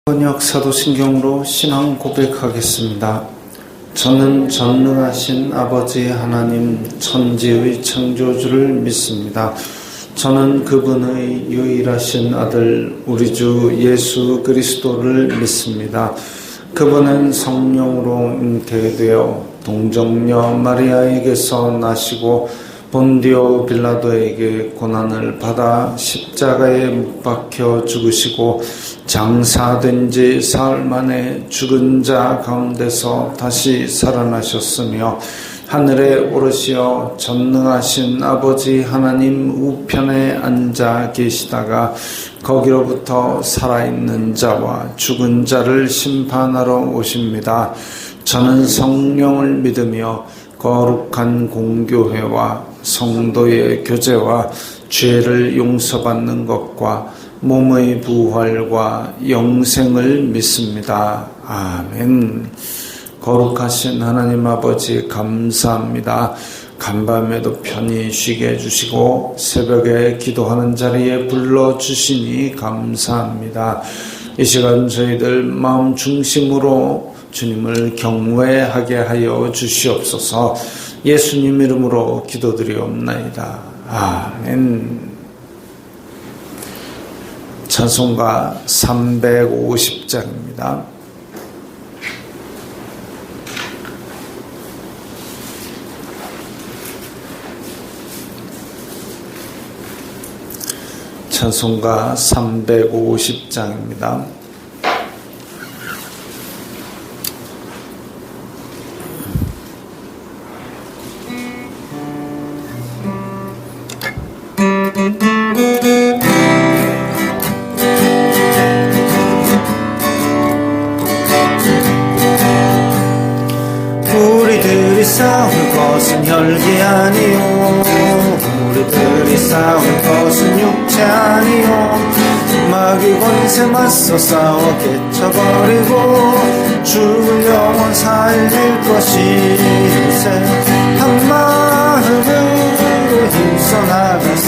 번역 사도신경으로 신앙 고백하겠습니다. 저는 전능하신 아버지 하나님 천지의 창조주를 믿습니다. 저는 그분의 유일하신 아들 우리 주 예수 그리스도를 믿습니다. 그분은 성령으로 잉태되어 동정녀 마리아에게서 나시고 본디오 빌라도에게 고난을 받아 십자가에 못 박혀 죽으시고 장사된 지 사흘 만에 죽은 자 가운데서 다시 살아나셨으며 하늘에 오르시어 전능하신 아버지 하나님 우편에 앉아 계시다가 거기로부터 살아있는 자와 죽은 자를 심판하러 오십니다. 저는 성령을 믿으며 거룩한 공교회와 성도의 교제와 죄를 용서받는 것과 몸의 부활과 영생을 믿습니다. 아멘. 거룩하신 하나님 아버지 감사합니다. 간밤에도 편히 쉬게 해주시고 새벽에 기도하는 자리에 불러주시니 감사합니다. 이 시간 저희들 마음 중심으로 주님을 경외하게 하여 주시옵소서. 예수님 이름으로 기도드리옵나이다. 아멘. 찬송가 350장입니다. 찬송가 350장입니다. 우리들이 싸울 것은 혈기 아니요 우리들이 싸울 것은 육체 아니요 마귀 권세 맞서 싸워 깨쳐버리고 죽을 영혼 살릴 것이세 한 마음으로 힘써 나가세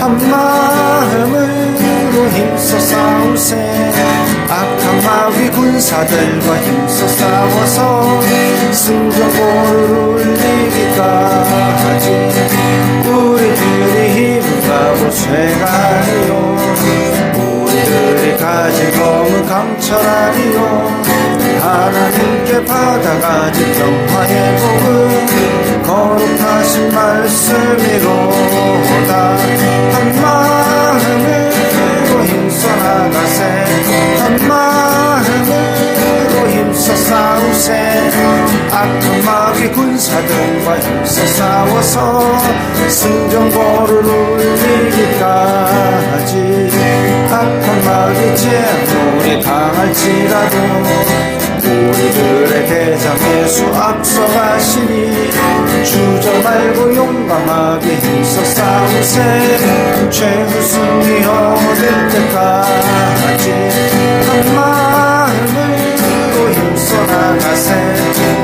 한 마음으로 힘써 싸우세 악한 마귀 군사들과 힘써 싸워서 승전보를 울리기까지 우리들이 힘을 가고 죄가 아니요 우리들이 가진 검은 강철 아니요 하나님께 받아가진 평화의 복은 거룩하신 말씀이로다 한 마음으로 힘써 나가세 한 마음으로 힘써 싸우세 악한 마귀 군사들과 힘써 싸워서 승전보를 울리기까지 악한 마귀 재물이 강할지라도 우리들의 대장 예수 앞서가시니 주저 말고 용감하게 힘써 싸우세 최후 승리 얻을 때까지 한 마음으로 힘써 나가세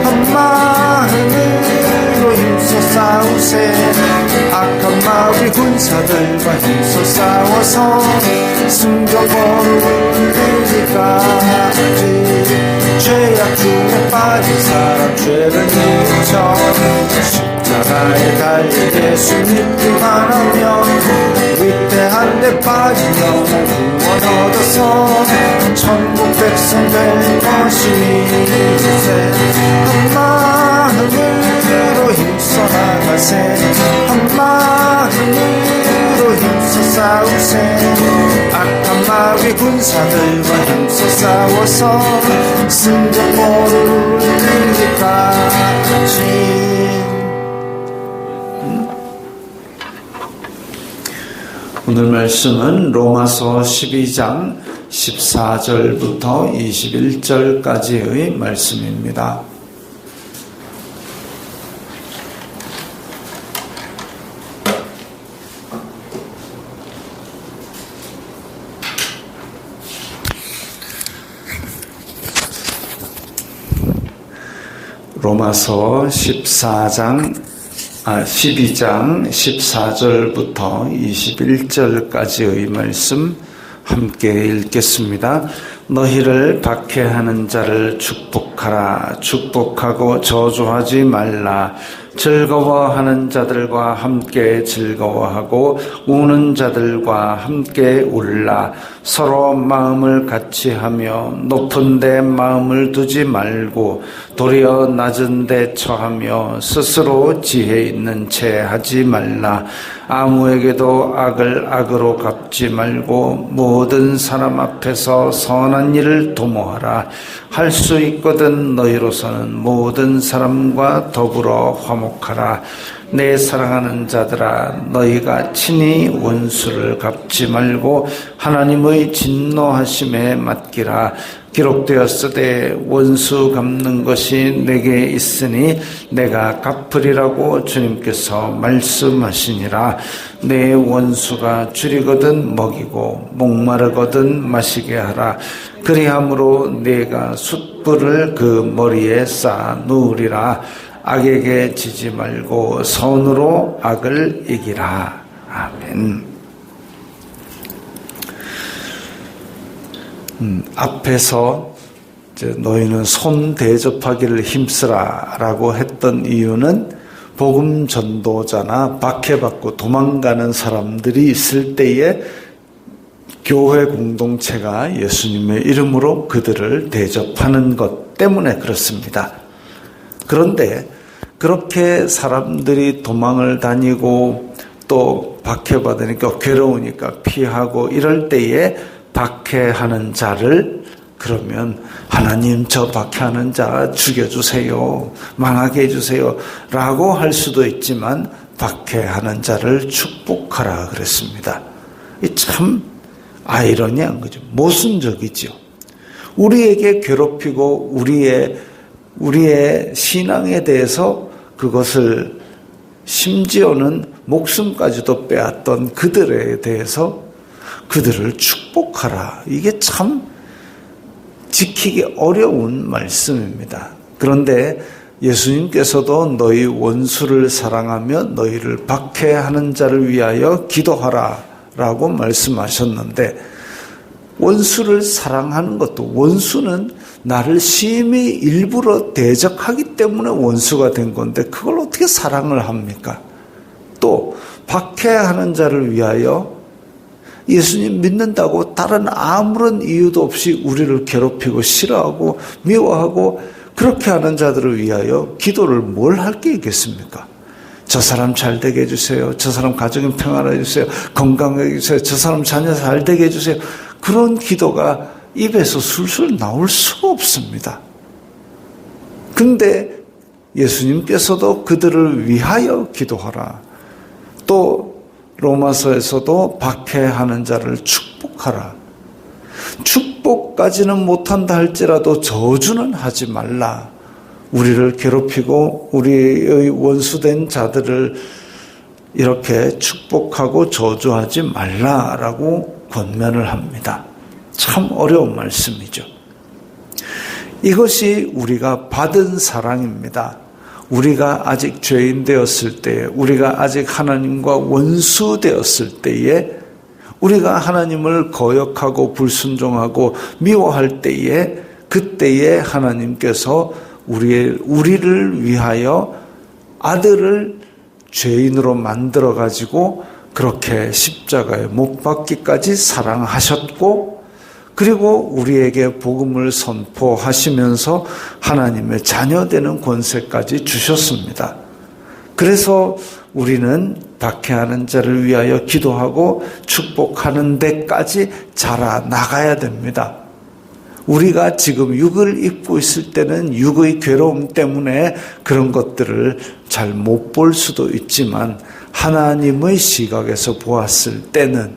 한 마음으로 힘써 싸우세 악한 마귀 군사들과 힘써 싸워서 승전보를 울리기까지 죄악 중에 빠진 사람 죄를 뉘우쳐 십자가에 달린 예수 믿기만 하면 위대한 데 빠진 영혼 구원 얻어서 천국 백성 될 것이세 한 마음으로 힘써 나가세 한 마음으로 힘써 싸우세 악한 마귀 군사들과 힘써 싸워서 승전보를 울리기까지 오늘 말씀은 로마서 12장 14절부터 21절까지의 말씀입니다. 로마서 12장 14절부터 21절까지의 말씀 함께 읽겠습니다. 너희를 박해하는 자를 축복하라. 축복하고 저주하지 말라. 즐거워하는 자들과 함께 즐거워하고 우는 자들과 함께 울라. 서로 마음을 같이 하며 높은 데 마음을 두지 말고 도리어 낮은 데 처하며 스스로 지혜 있는 채 하지 말라. 아무에게도 악을 악으로 갚지 말고 모든 사람 앞에서 선한 일을 도모하라. 할 수 있거든 너희로서는 모든 사람과 더불어 화목하라. 내 사랑하는 자들아, 너희가 친히 원수를 갚지 말고 하나님의 진노하심에 맡기라. 기록되었으되 원수 갚는 것이 내게 있으니 내가 갚으리라고 주님께서 말씀하시니라. 내 원수가 줄이거든 먹이고 목마르거든 마시게 하라. 그리함으로 내가 숯불을 그 머리에 쌓아 놓으리라. 악에게 지지 말고 선으로 악을 이기라. 아멘. 앞에서 너희는 손 대접하기를 힘쓰라 라고 했던 이유는 복음 전도자나 박해받고 도망가는 사람들이 있을 때에 교회 공동체가 예수님의 이름으로 그들을 대접하는 것 때문에 그렇습니다. 그런데 그렇게 사람들이 도망을 다니고 또 박해받으니까 괴로우니까 피하고 이럴 때에 박해하는 자를 그러면 하나님 저 박해하는 자 죽여주세요. 망하게 해주세요. 라고 할 수도 있지만 박해하는 자를 축복하라 그랬습니다. 이 참 아이러니한 거죠. 모순적이죠. 우리에게 괴롭히고 우리의 신앙에 대해서 그것을 심지어는 목숨까지도 빼앗던 그들에 대해서 그들을 축복하라. 이게 참 지키기 어려운 말씀입니다. 그런데 예수님께서도 너희 원수를 사랑하며 너희를 박해하는 자를 위하여 기도하라 라고 말씀하셨는데, 원수를 사랑하는 것도, 원수는 나를 심히 일부러 대적하기 때문에 원수가 된 건데 그걸 어떻게 사랑을 합니까? 또 박해하는 자를 위하여, 예수님 믿는다고 다른 아무런 이유도 없이 우리를 괴롭히고 싫어하고 미워하고 그렇게 하는 자들을 위하여 기도를 뭘 할 게 있겠습니까? 저 사람 잘 되게 해주세요. 저 사람 가정이 평안하게 해주세요. 건강하게 해주세요. 저 사람 자녀 잘 되게 해주세요. 그런 기도가 입에서 술술 나올 수가 없습니다. 근데 예수님께서도 그들을 위하여 기도하라. 또 로마서에서도 박해하는 자를 축복하라. 축복까지는 못한다 할지라도 저주는 하지 말라. 우리를 괴롭히고 우리의 원수된 자들을 이렇게 축복하고 저주하지 말라라고 권면을 합니다. 참 어려운 말씀이죠. 이것이 우리가 받은 사랑입니다. 우리가 아직 죄인 되었을 때에, 우리가 아직 하나님과 원수 되었을 때에, 우리가 하나님을 거역하고 불순종하고 미워할 때에, 그때에 하나님께서 우리를 위하여 아들을 죄인으로 만들어 가지고 그렇게 십자가에 못 박기까지 사랑하셨고, 그리고 우리에게 복음을 선포하시면서 하나님의 자녀되는 권세까지 주셨습니다. 그래서 우리는 박해하는 자를 위하여 기도하고 축복하는 데까지 자라나가야 됩니다. 우리가 지금 육을 입고 있을 때는 육의 괴로움 때문에 그런 것들을 잘 못 볼 수도 있지만, 하나님의 시각에서 보았을 때는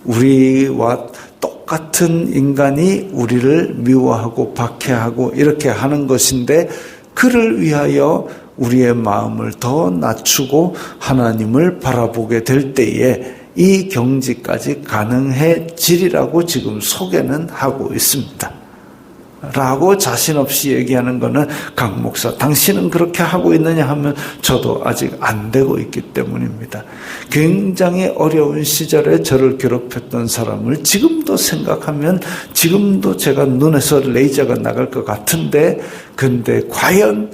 우리와 똑같은 인간이 우리를 미워하고 박해하고 이렇게 하는 것인데, 그를 위하여 우리의 마음을 더 낮추고 하나님을 바라보게 될 때에 이 경지까지 가능해지리라고 지금 소개는 하고 있습니다. 라고 자신 없이 얘기하는 거는 강 목사, 당신은 그렇게 하고 있느냐 하면 저도 아직 안 되고 있기 때문입니다. 굉장히 어려운 시절에 저를 괴롭혔던 사람을 지금도 생각하면 지금도 제가 눈에서 레이저가 나갈 것 같은데, 근데 과연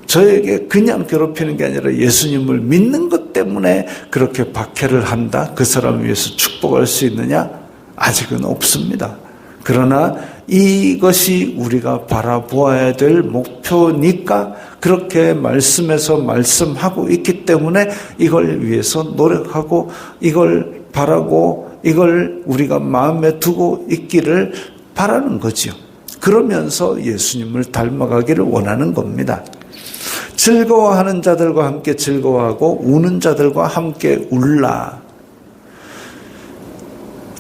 저에게 그냥 괴롭히는 게 아니라 예수님을 믿는 것 때문에 그렇게 박해를 한다? 그 사람을 위해서 축복할 수 있느냐? 아직은 없습니다. 그러나 이것이 우리가 바라보아야 될 목표니까 그렇게 말씀에서 말씀하고 있기 때문에 이걸 위해서 노력하고 이걸 바라고 이걸 우리가 마음에 두고 있기를 바라는 거지요. 그러면서 예수님을 닮아가기를 원하는 겁니다. 즐거워하는 자들과 함께 즐거워하고 우는 자들과 함께 울라.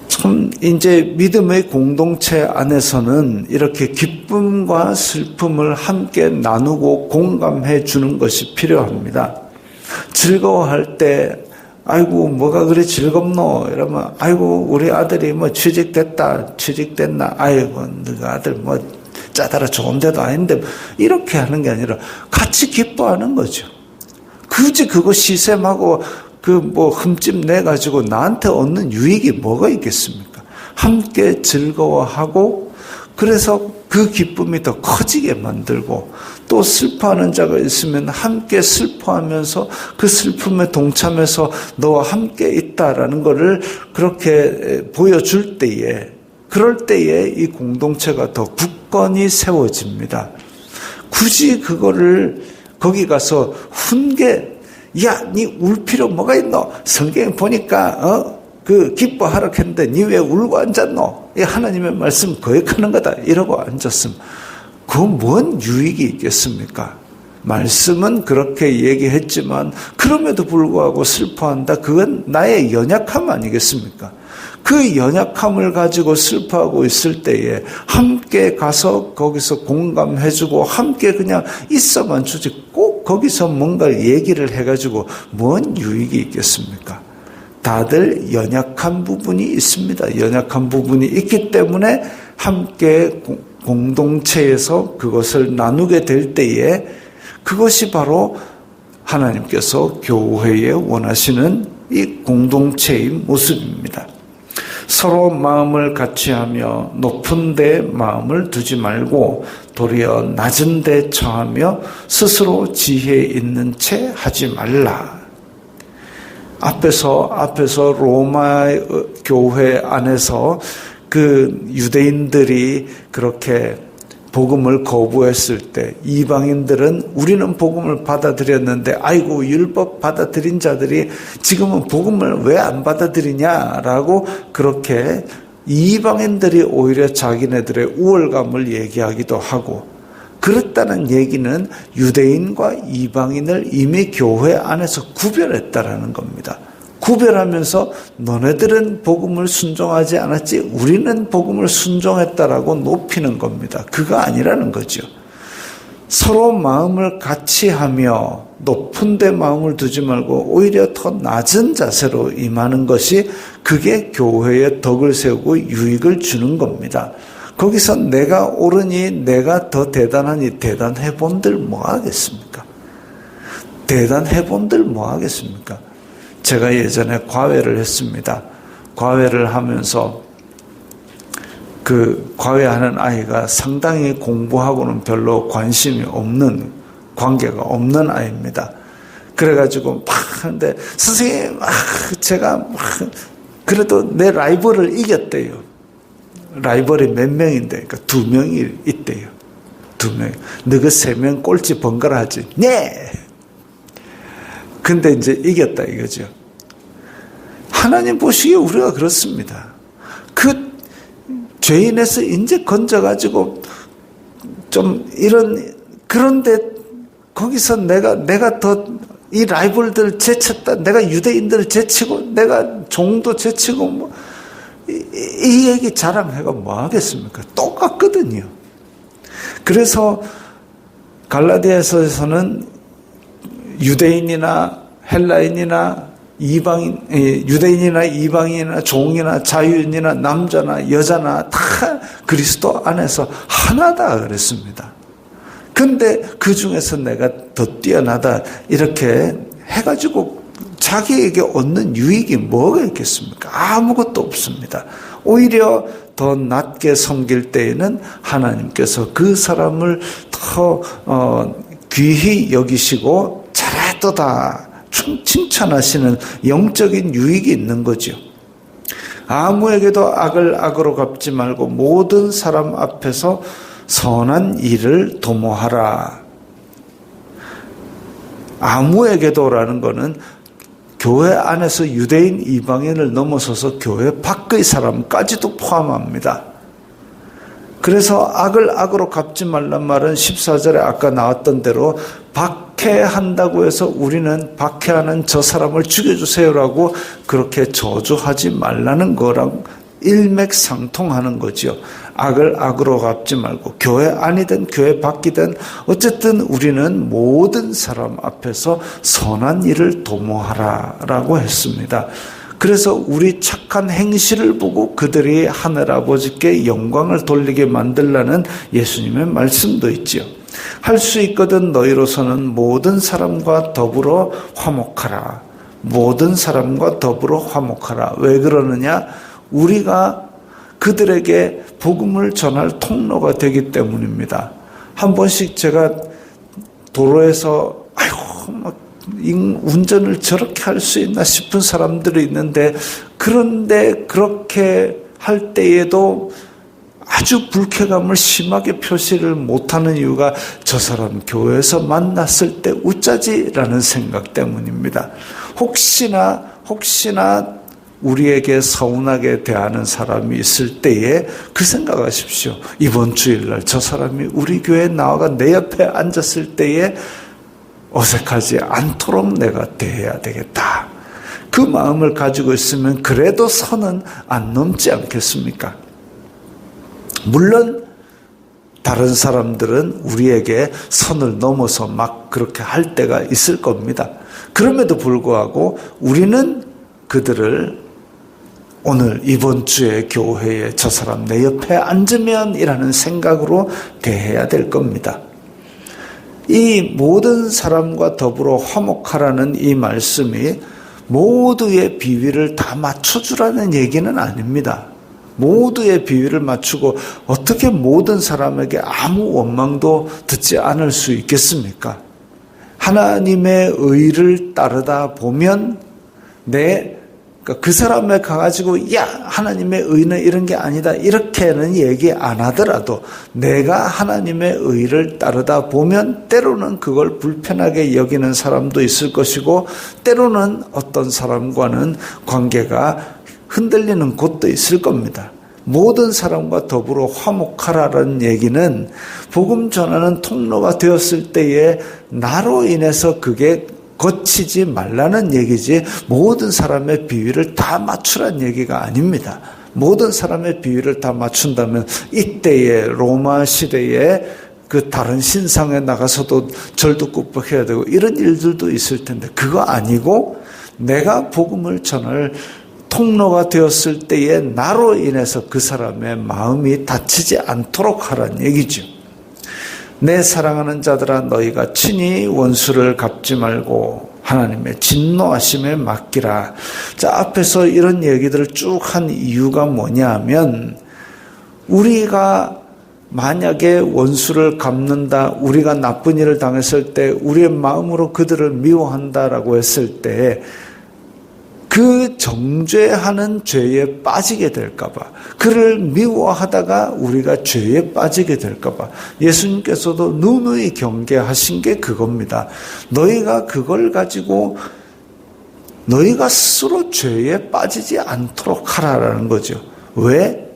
참 이제 믿음의 공동체 안에서는 이렇게 기쁨과 슬픔을 함께 나누고 공감해 주는 것이 필요합니다. 즐거워할 때 아이고 뭐가 그리 즐겁노 이러면 아이고 우리 아들이 뭐 취직됐나 아이고 너가 아들 뭐 짜다라 좋은 데도 아닌데 이렇게 하는 게 아니라 같이 기뻐하는 거죠. 굳이 그거 시샘하고 그 뭐 흠집 내가지고 나한테 얻는 유익이 뭐가 있겠습니까? 함께 즐거워하고 그래서 그 기쁨이 더 커지게 만들고 또 슬퍼하는 자가 있으면 함께 슬퍼하면서 그 슬픔에 동참해서 너와 함께 있다라는 것을 그렇게 보여줄 때에 그럴 때에 이 공동체가 더 굳건히 세워집니다. 굳이 그거를 거기 가서 훈계 야, 니 울 필요 뭐가 있노? 성경에 보니까 그 기뻐하라 했는데 니 왜 울고 앉았노? 이 하나님의 말씀 거역하는 거다. 이러고 앉았으면 그건 뭔 유익이 있겠습니까? 말씀은 그렇게 얘기했지만 그럼에도 불구하고 슬퍼한다. 그건 나의 연약함 아니겠습니까? 그 연약함을 가지고 슬퍼하고 있을 때에 함께 가서 거기서 공감해주고 함께 그냥 있어만 주지 꼭 거기서 뭔가 얘기를 해가지고 뭔 유익이 있겠습니까? 다들 연약한 부분이 있습니다. 연약한 부분이 있기 때문에 함께 공동체에서 그것을 나누게 될 때에 그것이 바로 하나님께서 교회에 원하시는 이 공동체의 모습입니다. 서로 마음을 같이하며 높은 데 마음을 두지 말고 도리어 낮은 데 처하며 스스로 지혜 있는 채 하지 말라. 앞에서 로마 교회 안에서 그 유대인들이 그렇게 복음을 거부했을 때 이방인들은 우리는 복음을 받아들였는데 아이고 율법 받아들인 자들이 지금은 복음을 왜 안 받아들이냐라고 그렇게 이방인들이 오히려 자기네들의 우월감을 얘기하기도 하고 그랬다는 얘기는 유대인과 이방인을 이미 교회 안에서 구별했다라는 겁니다. 구별하면서 너네들은 복음을 순종하지 않았지 우리는 복음을 순종했다라고 높이는 겁니다. 그거 아니라는 거죠. 서로 마음을 같이 하며 높은 데 마음을 두지 말고 오히려 더 낮은 자세로 임하는 것이 그게 교회의 덕을 세우고 유익을 주는 겁니다. 거기서 내가 옳으니 내가 더 대단하니 대단해 본들 뭐 하겠습니까? 대단해 본들 뭐 하겠습니까? 제가 예전에 과외를 했습니다. 과외를 하면서 그 과외하는 아이가 상당히 공부하고는 별로 관심이 없는 관계가 없는 아이입니다. 그래가지고 막 하는데 선생님 제가 막 그래도 내 라이벌을 이겼대요. 라이벌이 몇 명인데 그러니까 2명이 있대요. 2명. 너그 3명 꼴찌 번갈아 하지. 네. 근데 이제 이겼다 이거죠. 하나님 보시기에 우리가 그렇습니다. 그 죄인에서 이제 건져가지고 좀 이런 그런데 거기서 내가 더 이 라이벌들 제쳤다. 내가 유대인들을 제치고 내가 종도 제치고 뭐 이 얘기 자랑해가 뭐 하겠습니까? 똑같거든요. 그래서 갈라디아서에서는 유대인이나 헬라인이나 유대인이나 이방인이나 종이나 자유인이나 남자나 여자나 다 그리스도 안에서 하나다 그랬습니다. 근데 그 중에서 내가 더 뛰어나다 이렇게 해가지고 자기에게 얻는 유익이 뭐가 있겠습니까? 아무것도 없습니다. 오히려 더 낮게 섬길 때에는 하나님께서 그 사람을 더 귀히 여기시고 잘했도다 칭찬하시는 영적인 유익이 있는 거죠. 아무에게도 악을 악으로 갚지 말고 모든 사람 앞에서 선한 일을 도모하라. 아무에게도라는 것은 교회 안에서 유대인 이방인을 넘어서서 교회 밖의 사람까지도 포함합니다. 그래서 악을 악으로 갚지 말란 말은 14절에 아까 나왔던 대로 박해한다고 해서 우리는 박해하는 저 사람을 죽여주세요라고 그렇게 저주하지 말라는 거랑 일맥상통하는 거죠. 악을 악으로 갚지 말고 교회 안이든 교회 밖이든 어쨌든 우리는 모든 사람 앞에서 선한 일을 도모하라라고 했습니다. 그래서 우리 착한 행실을 보고 그들이 하늘아버지께 영광을 돌리게 만들라는 예수님의 말씀도 있지요. 할 수 있거든 너희로서는 모든 사람과 더불어 화목하라. 모든 사람과 더불어 화목하라. 왜 그러느냐? 우리가 그들에게 복음을 전할 통로가 되기 때문입니다. 한 번씩 제가 도로에서 운전을 저렇게 할 수 있나 싶은 사람들이 있는데, 그런데 그렇게 할 때에도 아주 불쾌감을 심하게 표시를 못하는 이유가 저 사람 교회에서 만났을 때 웃자지라는 생각 때문입니다. 혹시나 우리에게 서운하게 대하는 사람이 있을 때에 그 생각하십시오. 이번 주일날 저 사람이 우리 교회에 나와가 내 옆에 앉았을 때에 어색하지 않도록 내가 대해야 되겠다. 그 마음을 가지고 있으면 그래도 선은 안 넘지 않겠습니까? 물론 다른 사람들은 우리에게 선을 넘어서 막 그렇게 할 때가 있을 겁니다. 그럼에도 불구하고 우리는 그들을 오늘 이번 주에 교회에 저 사람 내 옆에 앉으면 이라는 생각으로 대해야 될 겁니다. 이 모든 사람과 더불어 화목하라는 이 말씀이 모두의 비위를 다 맞춰주라는 얘기는 아닙니다. 모두의 비위를 맞추고 어떻게 모든 사람에게 아무 원망도 듣지 않을 수 있겠습니까? 하나님의 의를 따르다 보면 그 사람에 가가지고 야 하나님의 의는 이런 게 아니다 이렇게는 얘기 안 하더라도 내가 하나님의 의를 따르다 보면 때로는 그걸 불편하게 여기는 사람도 있을 것이고 때로는 어떤 사람과는 관계가 흔들리는 곳도 있을 겁니다. 모든 사람과 더불어 화목하라는 얘기는 복음 전하는 통로가 되었을 때에 나로 인해서 그게 거치지 말라는 얘기지 모든 사람의 비위를 다 맞추라는 얘기가 아닙니다. 모든 사람의 비위를 다 맞춘다면 이때의 로마 시대에 그 다른 신상에 나가서도 절도 굽복해야 되고 이런 일들도 있을 텐데 그거 아니고 내가 복음을 전할 통로가 되었을 때에 나로 인해서 그 사람의 마음이 다치지 않도록 하라는 얘기죠. 내 사랑하는 자들아 너희가 친히 원수를 갚지 말고 하나님의 진노하심에 맡기라. 자, 앞에서 이런 얘기들을 쭉 한 이유가 뭐냐 하면 우리가 만약에 원수를 갚는다, 우리가 나쁜 일을 당했을 때 우리의 마음으로 그들을 미워한다라고 했을 때 그 정죄하는 죄에 빠지게 될까봐, 그를 미워하다가 우리가 죄에 빠지게 될까봐 예수님께서도 누누이 경계하신 게 그겁니다. 너희가 그걸 가지고 너희가 스스로 죄에 빠지지 않도록 하라라는 거죠. 왜?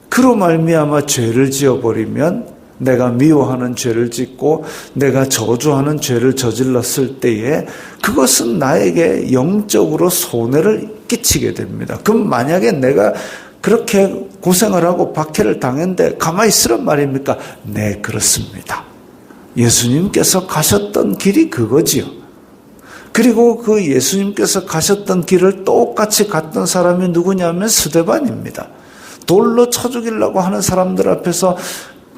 그로 말미암아 죄를 지어버리면 내가 미워하는 죄를 짓고 내가 저주하는 죄를 저질렀을 때에 그것은 나에게 영적으로 손해를 끼치게 됩니다. 그럼 만약에 내가 그렇게 고생을 하고 박해를 당했는데 가만히 있으란 말입니까? 네, 그렇습니다. 예수님께서 가셨던 길이 그거지요. 그리고 그 예수님께서 가셨던 길을 똑같이 갔던 사람이 누구냐면 스데반입니다. 돌로 쳐 죽이려고 하는 사람들 앞에서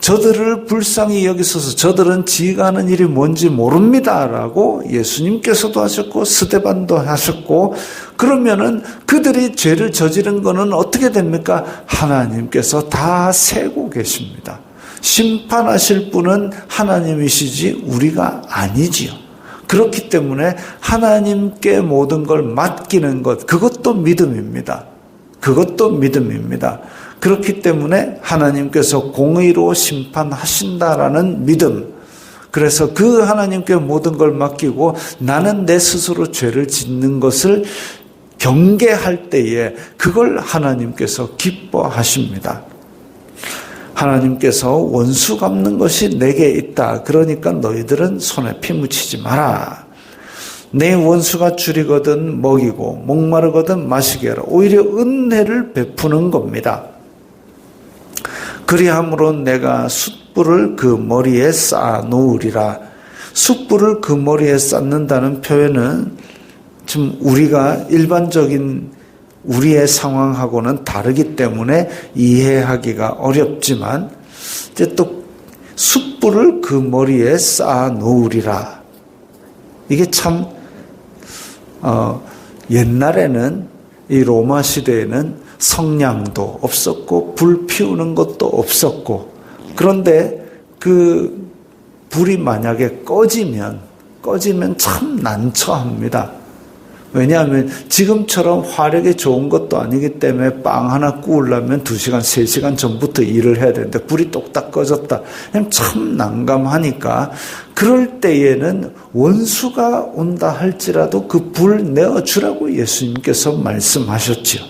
저들을 불쌍히 여기셔서 저들은 지가 하는 일이 뭔지 모릅니다라고 예수님께서도 하셨고 스데반도 하셨고, 그러면은 그들이 죄를 저지른 거는 어떻게 됩니까? 하나님께서 다 세고 계십니다. 심판하실 분은 하나님이시지 우리가 아니지요. 그렇기 때문에 하나님께 모든 걸 맡기는 것, 그것도 믿음입니다. 그것도 믿음입니다. 그렇기 때문에 하나님께서 공의로 심판하신다라는 믿음, 그래서 그 하나님께 모든 걸 맡기고 나는 내 스스로 죄를 짓는 것을 경계할 때에 그걸 하나님께서 기뻐하십니다. 하나님께서 원수 갚는 것이 내게 있다. 그러니까 너희들은 손에 피 묻히지 마라. 내 원수가 줄이거든 먹이고 목마르거든 마시게 하라. 오히려 은혜를 베푸는 겁니다. 그리함으로 내가 숯불을 그 머리에 쌓아 놓으리라. 숯불을 그 머리에 쌓는다는 표현은 좀 우리가 일반적인 우리의 상황하고는 다르기 때문에 이해하기가 어렵지만, 이제 또 숯불을 그 머리에 쌓아 놓으리라. 이게 참 옛날에는 이 로마 시대에는 성냥도 없었고 불 피우는 것도 없었고, 그런데 그 불이 만약에 꺼지면 참 난처합니다. 왜냐하면 지금처럼 화력이 좋은 것도 아니기 때문에 빵 하나 구우려면 2시간, 3시간 전부터 일을 해야 되는데 불이 똑딱 꺼졌다. 참 난감하니까 그럴 때에는 원수가 온다 할지라도 그 불 내어주라고 예수님께서 말씀하셨지요.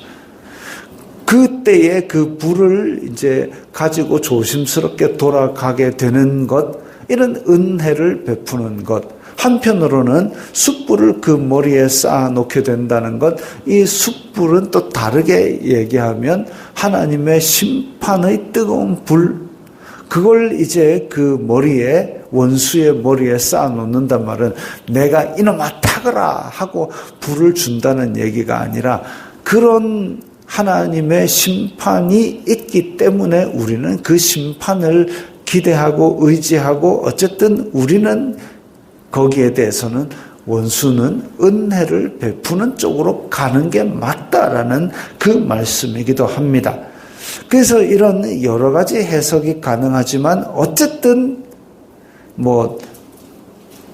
그때에 그 불을 이제 가지고 조심스럽게 돌아가게 되는 것, 이런 은혜를 베푸는 것. 한편으로는 숯불을 그 머리에 쌓아 놓게 된다는 것, 이 숯불은 또 다르게 얘기하면 하나님의 심판의 뜨거운 불, 그걸 이제 그 머리에, 원수의 머리에 쌓아 놓는단 말은 내가 이놈아 타거라 하고 불을 준다는 얘기가 아니라, 그런 하나님의 심판이 있기 때문에 우리는 그 심판을 기대하고 의지하고, 어쨌든 우리는 거기에 대해서는 원수는 은혜를 베푸는 쪽으로 가는 게 맞다라는 그 말씀이기도 합니다. 그래서 이런 여러 가지 해석이 가능하지만 어쨌든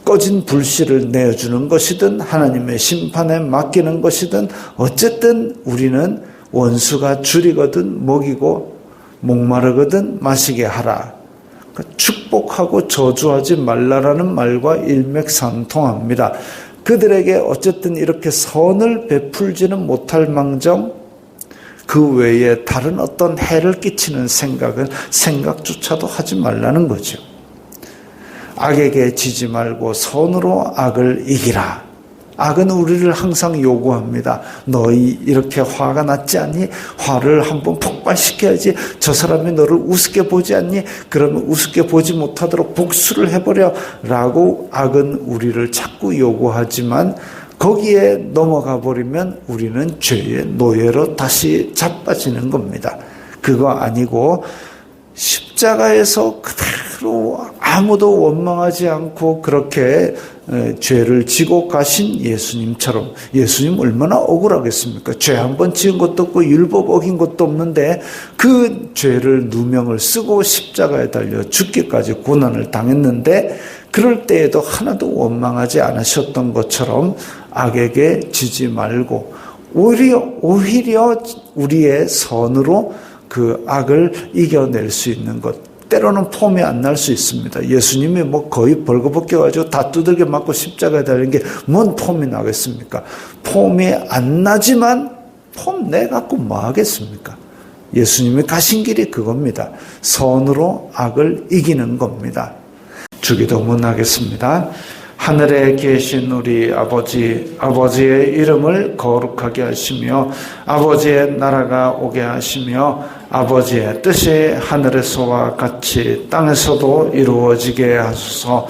꺼진 불씨를 내어주는 것이든 하나님의 심판에 맡기는 것이든 어쨌든 우리는 원수가 줄이거든 먹이고 목마르거든 마시게 하라. 축복하고 저주하지 말라라는 말과 일맥상통합니다. 그들에게 어쨌든 이렇게 선을 베풀지는 못할 망정 그 외에 다른 어떤 해를 끼치는 생각조차도 하지 말라는 거죠. 악에게 지지 말고 선으로 악을 이기라. 악은 우리를 항상 요구합니다. 너희 이렇게 화가 났지 않니? 화를 한번 폭발시켜야지. 저 사람이 너를 우습게 보지 않니? 그러면 우습게 보지 못하도록 복수를 해버려 라고 악은 우리를 자꾸 요구하지만, 거기에 넘어가 버리면 우리는 죄의 노예로 다시 자빠지는 겁니다. 그거 아니고 십자가에서 그대로 아무도 원망하지 않고 그렇게 죄를 지고 가신 예수님처럼, 예수님 얼마나 억울하겠습니까? 죄 한 번 지은 것도 없고 율법 어긴 것도 없는데 그 죄를 누명을 쓰고 십자가에 달려 죽기까지 고난을 당했는데, 그럴 때에도 하나도 원망하지 않으셨던 것처럼 악에게 지지 말고 오히려 우리의 선으로 그 악을 이겨낼 수 있는 것. 때로는 폼이 안 날 수 있습니다. 예수님이 거의 벌거벗겨가지고 다 두들겨 맞고 십자가에 달린 게 뭔 폼이 나겠습니까? 폼이 안 나지만 폼 내갖고 뭐 하겠습니까? 예수님이 가신 길이 그겁니다. 선으로 악을 이기는 겁니다. 주기도문 하겠습니다. 하늘에 계신 우리 아버지, 아버지의 이름을 거룩하게 하시며 아버지의 나라가 오게 하시며 아버지의 뜻이 하늘에서와 같이 땅에서도 이루어지게 하소서.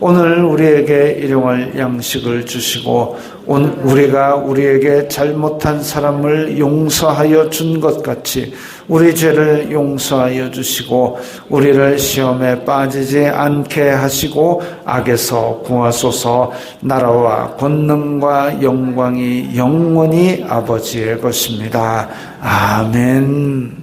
오늘 우리에게 일용할 양식을 주시고 우리가 우리에게 잘못한 사람을 용서하여 준 것 같이 우리 죄를 용서하여 주시고 우리를 시험에 빠지지 않게 하시고 악에서 구하소서. 나라와 권능과 영광이 영원히 아버지의 것입니다. 아멘.